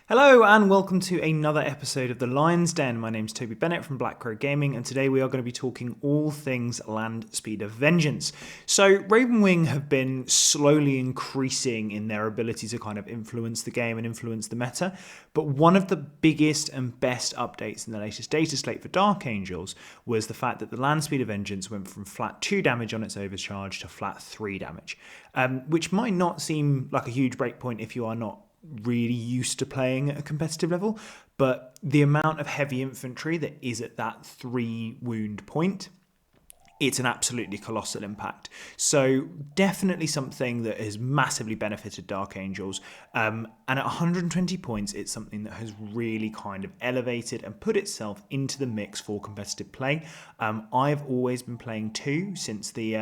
Hello and welcome to another episode of The Lion's Den. My name's Toby Bennett from Black Crow Gaming, and today we are going to be talking all things Land Speed of Vengeance. So Ravenwing have been slowly increasing in their ability to kind of influence the game and influence the meta, but one of the biggest and best updates in the latest data slate for Dark Angels was the fact that the Land Speed of Vengeance went from flat 2 damage on its overcharge to flat 3 damage, which might not seem like a huge breakpoint if you are not really used to playing at a competitive level, but the amount of heavy infantry that is at that 3 wound point, it's an absolutely colossal impact. So definitely something that has massively benefited Dark Angels. And at 120 points, it's something that has really kind of elevated and put itself into the mix for competitive play. I've always been playing 2 since the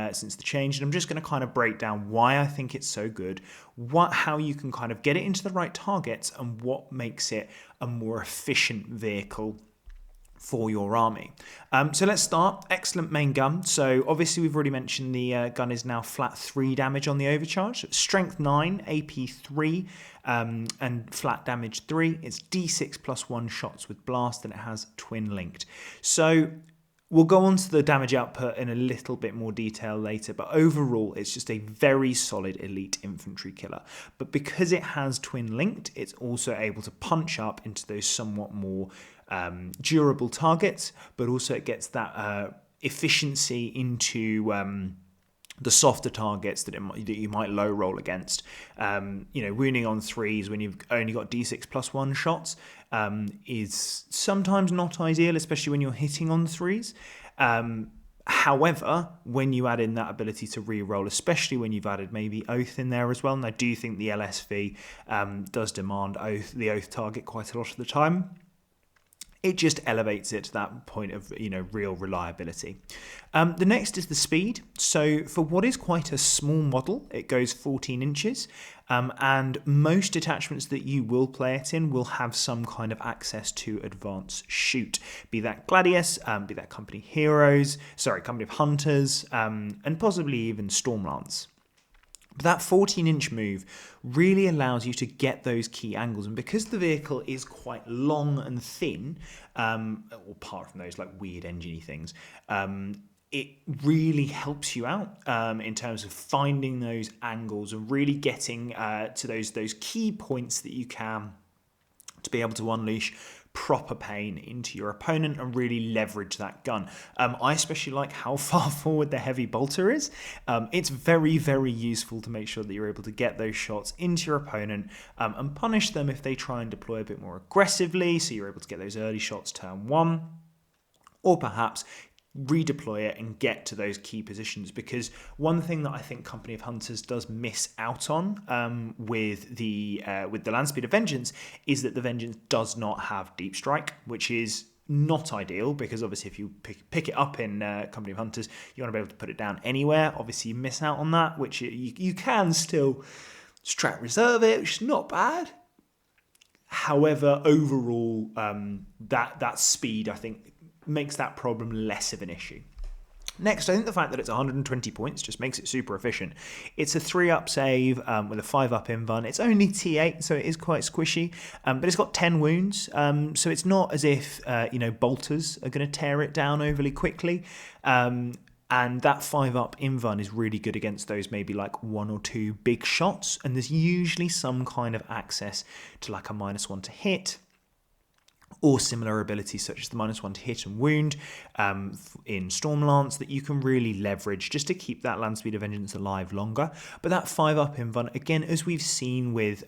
change, and I'm just going to kind of break down why I think it's so good, how you can kind of get it into the right targets, and what makes it a more efficient vehicle for your army. So let's start. Excellent main gun. So obviously we've already mentioned the gun is now flat 3 damage on the overcharge. So strength 9, AP 3, and flat damage 3. It's D6 plus 1 shots with blast, and it has twin linked. So we'll go on to the damage output in a little bit more detail later, but overall it's just a very solid elite infantry killer. But because it has twin linked, it's also able to punch up into those somewhat more durable targets, but also it gets that efficiency into the softer targets that you might low roll against. Wounding on 3s when you've only got D6 plus 1 shots is sometimes not ideal, especially when you're hitting on 3s. However, when you add in that ability to re-roll, especially when you've added maybe Oath in there as well, and I do think the LSV does demand the Oath target quite a lot of the time, it just elevates it to that point of real reliability. The next is the speed. So for what is quite a small model, it goes 14 inches, and most detachments that you will play it in will have some kind of access to advanced shoot, be that Gladius, be that Company of Hunters, and possibly even Stormlance. But that 14-inch move really allows you to get those key angles. And because the vehicle is quite long and thin, apart from those like weird engine-y things, it really helps you out in terms of finding those angles and really getting to those key points that you can to be able to unleash proper pain into your opponent and really leverage that gun. I especially like how far forward the heavy bolter is. It's very, very useful to make sure that you're able to get those shots into your opponent and punish them if they try and deploy a bit more aggressively, so you're able to get those early shots turn 1, or perhaps redeploy it and get to those key positions. Because one thing that I think Company of Hunters does miss out on with the Land Speed of Vengeance is that the Vengeance does not have deep strike, which is not ideal, because obviously if you pick it up in Company of Hunters, you want to be able to put it down anywhere. Obviously you miss out on that, which you can still strat reserve it, which is not bad. However, overall, that speed, I think, makes that problem less of an issue. Next, I think the fact that it's 120 points just makes it super efficient. It's a 3-up save with a 5-up invuln. It's only T8, so it is quite squishy, but it's got 10 wounds, so it's not as if bolters are going to tear it down overly quickly. And that 5-up invuln is really good against those maybe like 1 or 2 big shots, and there's usually some kind of access to like a -1 to hit, or similar abilities such as the -1 to hit and wound in Stormlance that you can really leverage just to keep that Land Speed of Vengeance alive longer. But that 5-up invuln, again, as we've seen with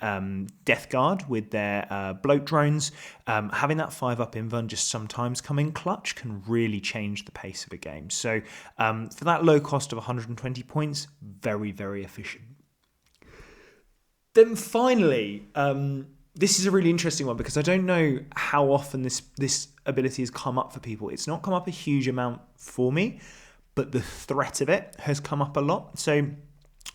Death Guard with their bloat drones, having that 5-up invuln just sometimes come in clutch can really change the pace of a game. So for that low cost of 120 points, very, very efficient. Then finally, this is a really interesting one, because I don't know how often this ability has come up for people. It's not come up a huge amount for me, but the threat of it has come up a lot. So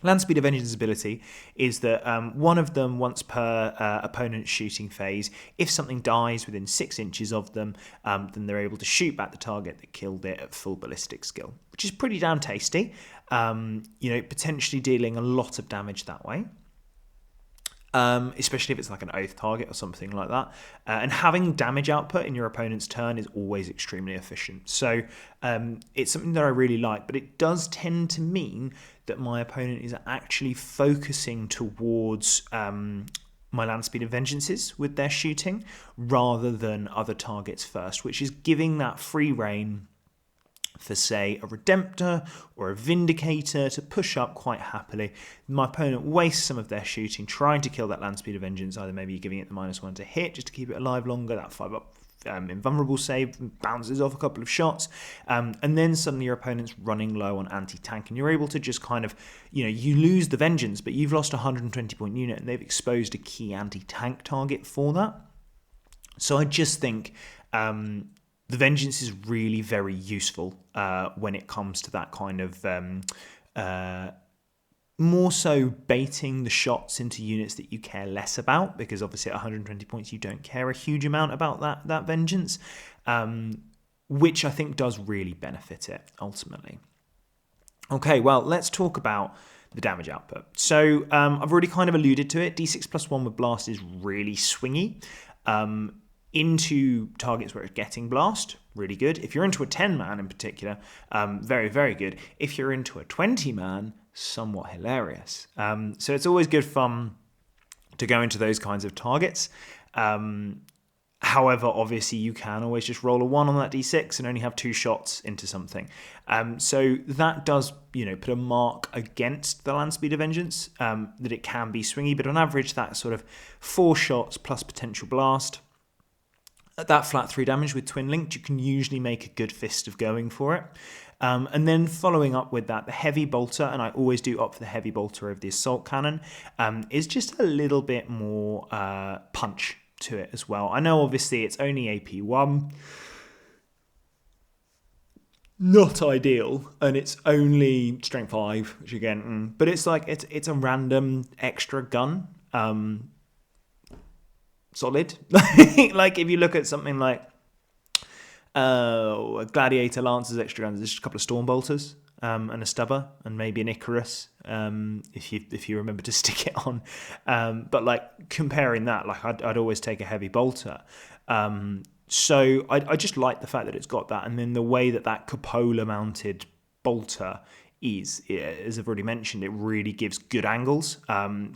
Land Speed of Vengeance ability is that one of them once per opponent's shooting phase, if something dies within 6 inches of them, then they're able to shoot back the target that killed it at full ballistic skill, which is pretty damn tasty, potentially dealing a lot of damage that way. especially if it's like an oath target or something like that. And having damage output in your opponent's turn is always extremely efficient. So it's something that I really like, but it does tend to mean that my opponent is actually focusing towards my land speed of vengeances with their shooting rather than other targets first, which is giving that free reign for, say, a Redemptor or a Vindicator to push up quite happily. My opponent wastes some of their shooting trying to kill that land speed of vengeance, either maybe giving it the -1 to hit just to keep it alive longer, that 5-up invulnerable save bounces off a couple of shots, and then suddenly your opponent's running low on anti-tank, and you're able to just kind of, you lose the vengeance, but you've lost a 120-point unit, and they've exposed a key anti-tank target for that. So I just think the vengeance is really very useful when it comes to that kind of more so baiting the shots into units that you care less about, because obviously at 120 points you don't care a huge amount about that vengeance, which I think does really benefit it ultimately. Okay, well, let's talk about the damage output. So I've already kind of alluded to it. D6+1 with blast is really swingy. Into targets where it's getting blast, really good. If you're into a 10-man in particular, very, very good. If you're into a 20-man, somewhat hilarious. So it's always good fun to go into those kinds of targets. However, obviously, you can always just roll a 1 on that d6 and only have 2 shots into something. So that does, put a mark against the land speed of vengeance, that it can be swingy. But on average, that's sort of 4 shots plus potential blast. At that flat 3 damage with twin linked, you can usually make a good fist of going for it. And then following up with that, the heavy bolter, and I always do opt for the heavy bolter over the assault cannon, is just a little bit more punch to it as well. I know obviously it's only AP1, not ideal, and it's only strength 5, which again, but it's like it's a random extra gun. Solid. Like if you look at something like a Gladiator Lancer's extra guns, there's just a couple of Storm Bolters and a Stubber and maybe an Icarus if you remember to stick it on. But like comparing that, like I'd always take a heavy bolter. So I just like the fact that it's got that, and then the way that cupola mounted bolter is, as I've already mentioned, it really gives good angles.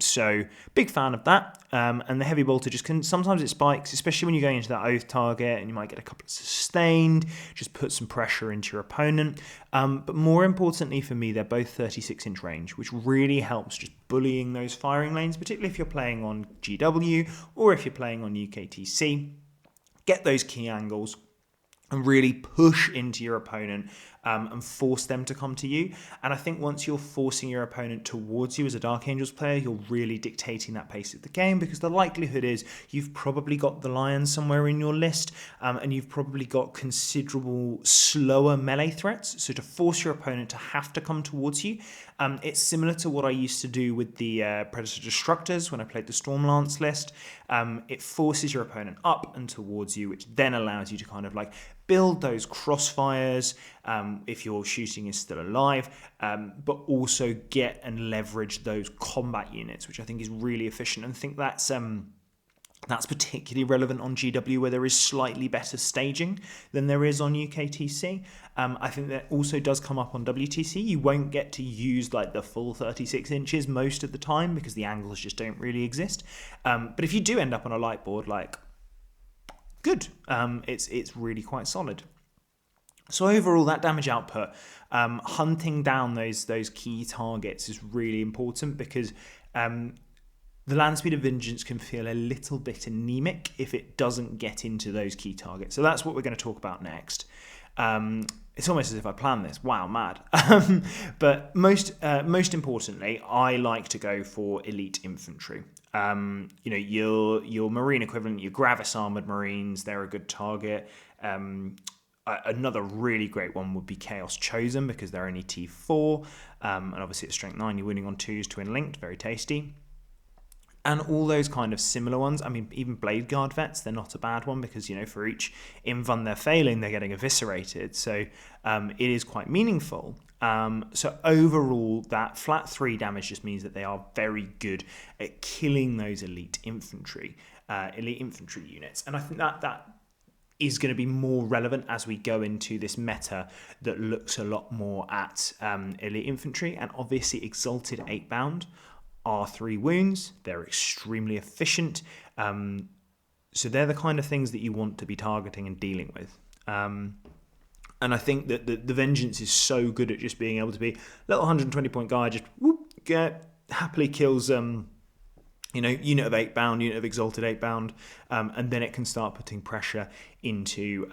So big fan of that. And the heavy bolter just sometimes it spikes, especially when you're going into that oath target and you might get a couple of sustained, just put some pressure into your opponent. But more importantly for me, they're both 36-inch range, which really helps just bullying those firing lanes, particularly if you're playing on GW or if you're playing on UKTC. Get those key angles and really push into your opponent and force them to come to you. And I think once you're forcing your opponent towards you as a Dark Angels player, you're really dictating that pace of the game, because the likelihood is you've probably got the Lions somewhere in your list, and you've probably got considerable slower melee threats. So to force your opponent to have to come towards you, it's similar to what I used to do with the Predator Destructors when I played the Stormlance list. It forces your opponent up and towards you, which then allows you to kind of like build those crossfires if your shooting is still alive, but also get and leverage those combat units, which I think is really efficient. And I think that's particularly relevant on GW, where there is slightly better staging than there is on UKTC. I think that also does come up on WTC. You won't get to use like the full 36 inches most of the time because the angles just don't really exist. But if you do end up on a light board, like, good. It's really quite solid. So overall, that damage output, hunting down those key targets is really important, because the land speed of vengeance can feel a little bit anemic if it doesn't get into those key targets. So that's what we're going to talk about next. It's almost as if I planned this. Wow, mad. But most importantly, I like to go for elite infantry. Your marine equivalent, your Gravis armored marines, they're a good target. Another really great one would be Chaos Chosen, because they're only T4, and obviously at strength 9 you're winning on 2s, twin linked, very tasty. And all those kind of similar ones. I mean, even Blade Guard vets, they're not a bad one, because for each invuln they're failing, they're getting eviscerated. So it is quite meaningful. So overall, that flat 3 damage just means that they are very good at killing those elite infantry units. And I think that is going to be more relevant as we go into this meta that looks a lot more at elite infantry. And obviously Exalted 8-bound are 3 wounds. They're extremely efficient. So they're the kind of things that you want to be targeting and dealing with. And I think that the Vengeance is so good at just being able to be a little 120-point guy, just happily kills unit of 8-bound, unit of Exalted 8-bound, and then it can start putting pressure into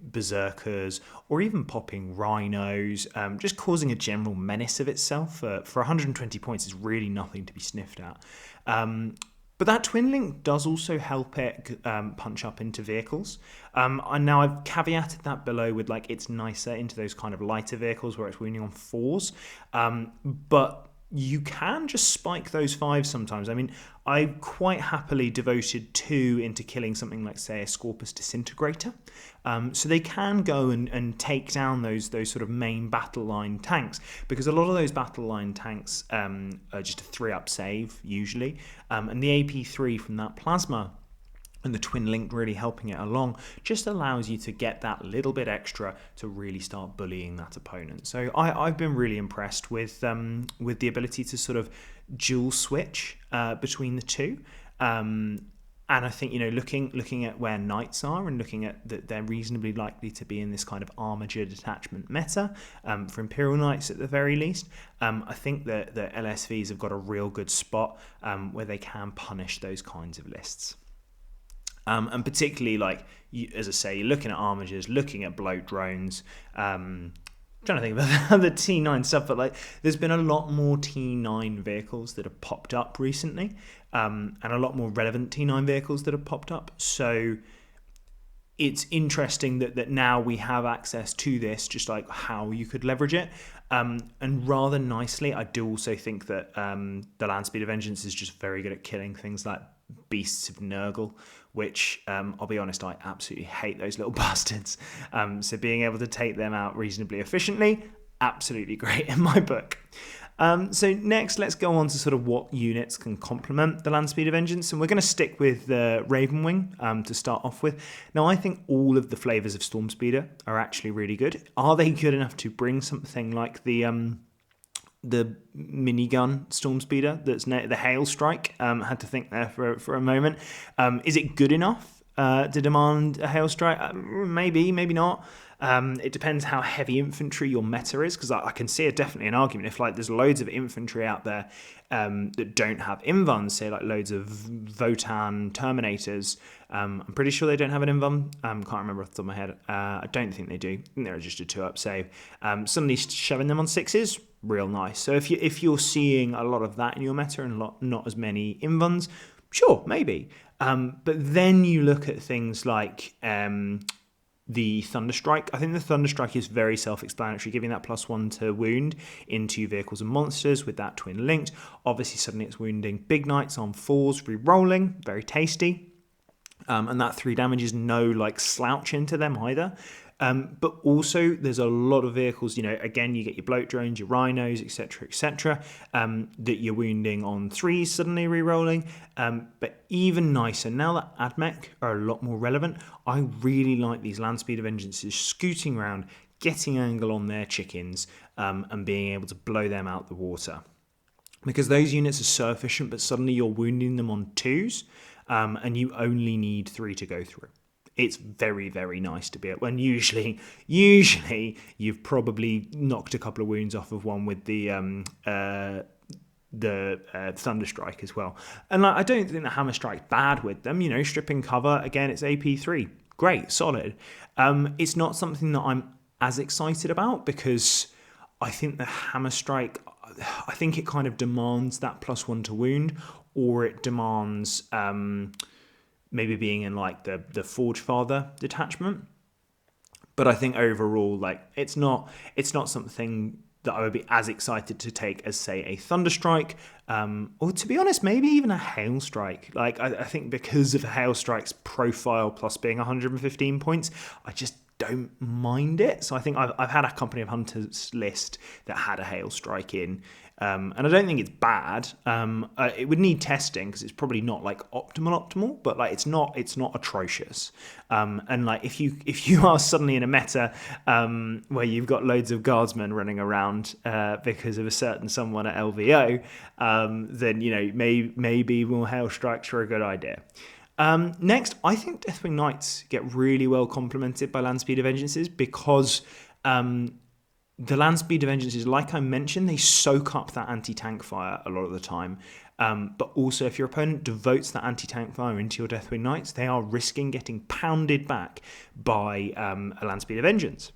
berserkers or even popping rhinos, just causing a general menace of itself. For 120 points is really nothing to be sniffed at. But that twin link does also help it punch up into vehicles. And now I've caveated that below with it's nicer into those kind of lighter vehicles where it's wounding on 4s. But you can just spike those 5s sometimes. I mean, I quite happily devoted 2 into killing something like, say, a Scorpus Disintegrator. So they can go and take down those sort of main battle line tanks, because a lot of those battle line tanks are just a 3-up save, usually. And the AP3 from that plasma and the twin link really helping it along just allows you to get that little bit extra to really start bullying that opponent. So I've been really impressed with the ability to sort of dual switch between the two. And I think, looking at where knights are and looking at that they're reasonably likely to be in this kind of armature detachment meta for Imperial Knights at the very least, I think that the LSVs have got a real good spot where they can punish those kinds of lists. And particularly, as I say, you're looking at armatures, looking at bloat drones. Trying to think about the T9 stuff, but there's been a lot more T9 vehicles that have popped up recently, and a lot more relevant T9 vehicles that have popped up. So it's interesting that now we have access to this, just how you could leverage it. And rather nicely, I do also think that the Land Speed of Vengeance is just very good at killing things like Beasts of Nurgle, which I'll be honest, I absolutely hate those little bastards. So being able to take them out reasonably efficiently, absolutely great in my book. So next, let's go on to sort of what units can complement the Land Speed of Vengeance, and we're going to stick with Ravenwing to start off with. Now, I think all of the flavours of Stormspeeder are actually really good. Are they good enough to bring something like the minigun Stormspeeder that's the Hail Strike? Had to think there for a moment. Is it good enough to demand a Hail Strike? Maybe not. It depends how heavy infantry your meta is, because I can see definitely an argument if there's loads of infantry out there that don't have invuns, say loads of Votan Terminators. I'm pretty sure they don't have an invun. Can't remember off the top of my head. I don't think they do. I think they're just a 2-up save. Suddenly shoving them on 6s, real nice. So if you're seeing a lot of that in your meta and not as many invuns, sure, maybe. But then you look at things like the Thunderstrike. I think the Thunderstrike is very self-explanatory, giving that +1 to wound into vehicles and monsters with that twin linked. Obviously, suddenly it's wounding big knights on 4s, re-rolling, very tasty. And that 3 damage is no slouch into them either. But also there's a lot of vehicles, again, you get your bloat drones, your rhinos, etc., that you're wounding on 3s, suddenly re-rolling. But even nicer, now that AdMech are a lot more relevant, I really like these Land Speed of Vengeances scooting around, getting angle on their chickens, and being able to blow them out the water. Because those units are so efficient, but suddenly you're wounding them on 2s, and you only need 3 to go through. It's very, very nice to be able. And usually you've probably knocked a couple of wounds off of one with the Thunderstrike as well. And I don't think the Hammer Strike's bad with them. Stripping cover, again, it's AP3. Great, solid. It's not something that I'm as excited about, because I think the Hammer Strike, I think it kind of demands that +1 to wound, or it demands maybe being in the Forge Father detachment. But I think overall, it's not something that I would be as excited to take as, say, a Thunderstrike, or to be honest, maybe even a Hail Strike. I think because of Hail Strike's profile plus being 115 points, I just don't mind it. So I think I've had a Company of Hunters list that had a Hail Strike in, and I don't think it's bad. It would need testing because it's probably not like optimal, but like it's not atrocious. And like if you are suddenly in a meta where you've got loads of guardsmen running around because of a certain someone at LVO, then maybe more Hail Strikes are a good idea. Next, I think Deathwing Knights get really well complemented by Land Speeder Vengeances because the Land Speeder Vengeances, like I mentioned, they soak up that anti-tank fire a lot of the time. But also, if your opponent devotes that anti-tank fire into your Deathwing Knights, they are risking getting pounded back by a Land Speeder Vengeance.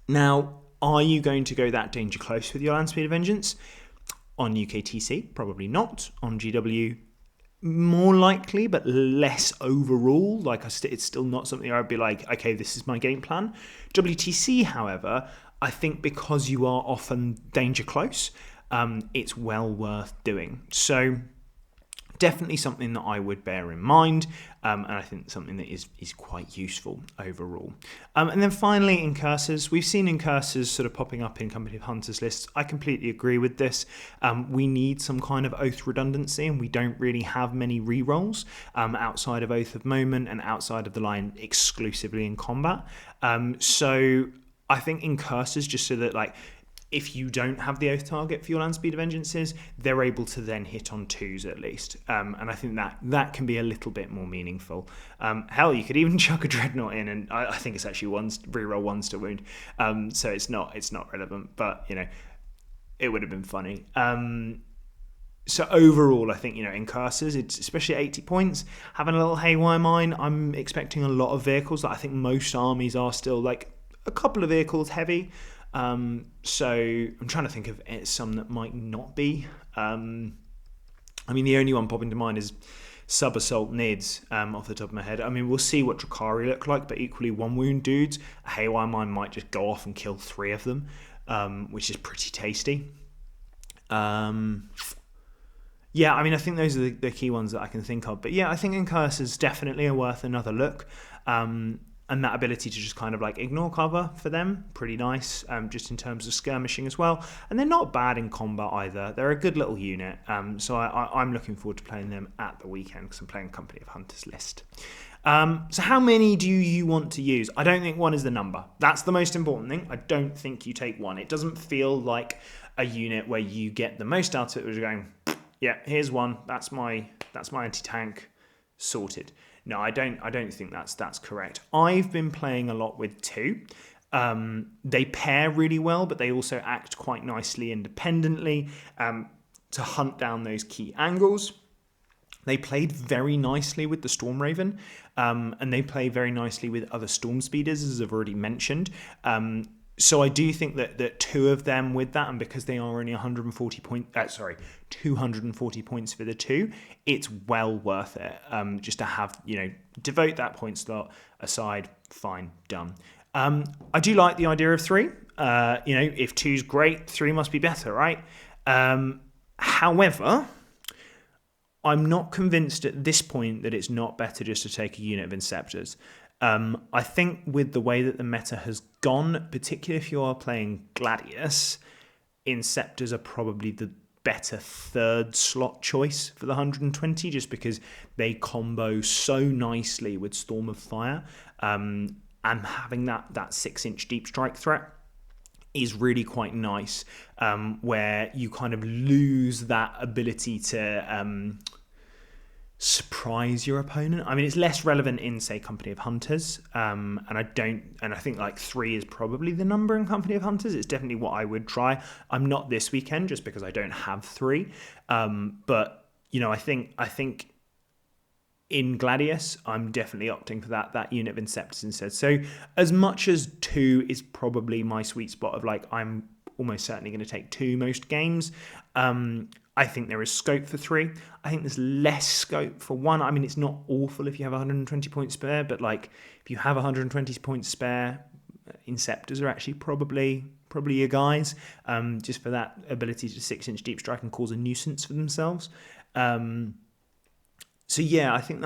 Now, are you going to go that danger close with your Land Speeder Vengeance? On UKTC, probably not. On GW, more likely, but less overall. Like it's still not something I'd be like, okay, this is my game plan. WTC, however, I think because you are often danger close, it's well worth doing. So definitely something that I would bear in mind, and I think something that is quite useful overall. And then finally, incursors. We've seen incursors sort of popping up in Company of Hunters lists. I completely agree with this. We need some kind of Oath redundancy, and we don't really have many rerolls outside of Oath of Moment and outside of the line exclusively in combat. So I think incursors, just so that like, if you don't have the Oath target for your Land Speeder Vengeances, they're able to then hit on 2s at least. And I think that can be a little bit more meaningful. Hell, you could even chuck a Dreadnought in, and I think it's actually reroll 1s to wound. So it's not relevant, but it would have been funny. So overall, I think, incursors, it's especially at 80 points, having a little Haywire Mine, I'm expecting a lot of vehicles. That I think most armies are still like a couple of vehicles heavy. So I'm trying to think of some that might not be. I mean, the only one popping to mind is Sub-Assault Nids off the top of my head. I mean, we'll see what Drakari look like, but equally 1-wound dudes, a Haywire Mine might just go off and kill 3 of them, which is pretty tasty. Yeah, I mean, I think those are the key ones that I can think of. But yeah, I think Incursors definitely are worth another look. And that ability to just kind of like ignore cover for them, pretty nice, just in terms of skirmishing as well. And they're not bad in combat either. They're a good little unit. So I'm looking forward to playing them at the weekend because I'm playing Company of Hunters list. So how many do you want to use? I don't think 1 is the number. That's the most important thing. I don't think you take 1. It doesn't feel like a unit where you get the most out of it, which is going, yeah, here's 1. That's my anti-tank sorted. No, I don't think that's correct. I've been playing a lot with 2. They pair really well, but they also act quite nicely independently to hunt down those key angles. They played very nicely with the Storm Raven, and they play very nicely with other Storm Speeders, as I've already mentioned. So I do think that 2 of them with that, and because they are only 240 points for the 2, it's well worth it. Just to have, devote that point slot aside, fine, done. I do like the idea of 3. If 2's great, 3 must be better, right? However, I'm not convinced at this point that it's not better just to take a unit of Inceptors. I think with the way that the meta has gone, particularly if you are playing Gladius, Inceptors are probably the better 3rd slot choice for the 120, just because they combo so nicely with Storm of Fire, and having that 6-inch deep strike threat is really quite nice, where you kind of lose that ability to surprise your opponent. I mean, it's less relevant in, say, Company of Hunters, and I think like 3 is probably the number in Company of Hunters. It's definitely what I would try. I'm not this weekend just because I don't have 3, but I think in Gladius, I'm definitely opting for that unit of Inceptors instead. So as much as 2 is probably my sweet spot of like, I'm almost certainly going to take 2 most games, I think there is scope for 3. I think there's less scope for 1. I mean, it's not awful if you have 120 points spare, but like if you have 120 points spare, Inceptors are actually probably your guys, just for that ability to 6-inch deep strike and cause a nuisance for themselves. So yeah, I think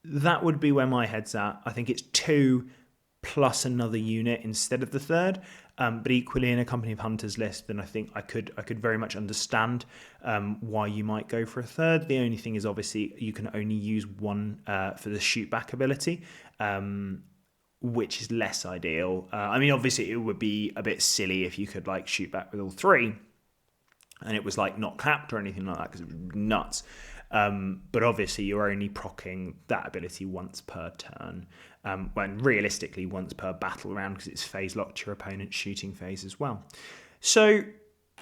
that would be where my head's at. I think it's 2 plus another unit instead of the third. But equally, in a Company of Hunters list, then I think I could very much understand why you might go for a third. The only thing is, obviously, you can only use one for the shoot back ability, which is less ideal. I mean, obviously, it would be a bit silly if you could like shoot back with all three, and it was like not capped or anything like that, because it would be nuts. But obviously, you're only proccing that ability once per turn, when realistically once per battle round, because it's phase locked to your opponent's shooting phase as well. So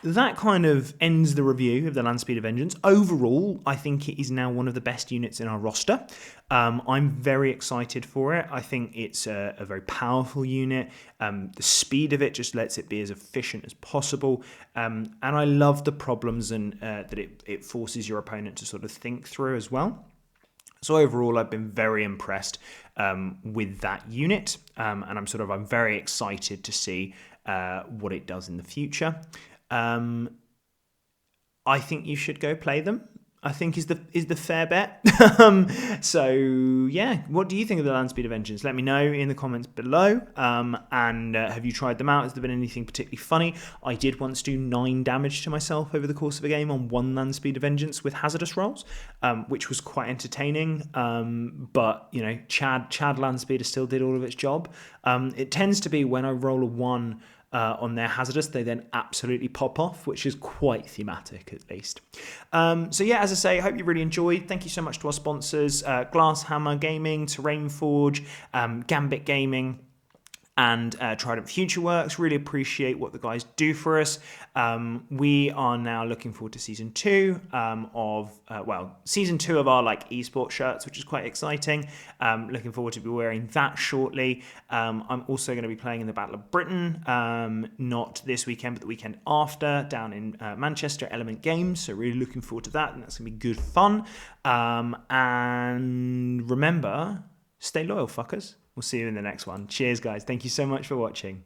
that kind of ends the review of the Landspeeder Vengeance. Overall, I think it is now one of the best units in our roster. I'm very excited for it. I think it's a very powerful unit. The speed of it just lets it be as efficient as possible. And I love the problems and that it forces your opponent to sort of think through as well. So overall, I've been very impressed with that unit. And I'm very excited to see what it does in the future. I think you should go play them, I think is the fair bet. So yeah, what do you think of the Landspeeder Vengeance? Let me know in the comments below. And have you tried them out? Has there been anything particularly funny? I did once do 9 damage to myself over the course of a game on one Landspeeder Vengeance with hazardous rolls, which was quite entertaining. But you know, Chad Landspeeder still did all of its job. It tends to be when I roll a 1 on their hazardous, they then absolutely pop off, which is quite thematic at least. So yeah, as I say, I hope you really enjoyed. Thank you so much to our sponsors, Glasshammer Gaming, Terrain Forge, Gambit Gaming, and Trident FutureWorks. Really appreciate what the guys do for us. We are now looking forward to season 2 season 2 of our like esports shirts, which is quite exciting. Looking forward to be wearing that shortly. I'm also going to be playing in the Battle of Britain, not this weekend, but the weekend after, down in Manchester, Element Games. So really looking forward to that, and that's going to be good fun. And remember, stay loyal, fuckers. We'll see you in the next one. Cheers, guys. Thank you so much for watching.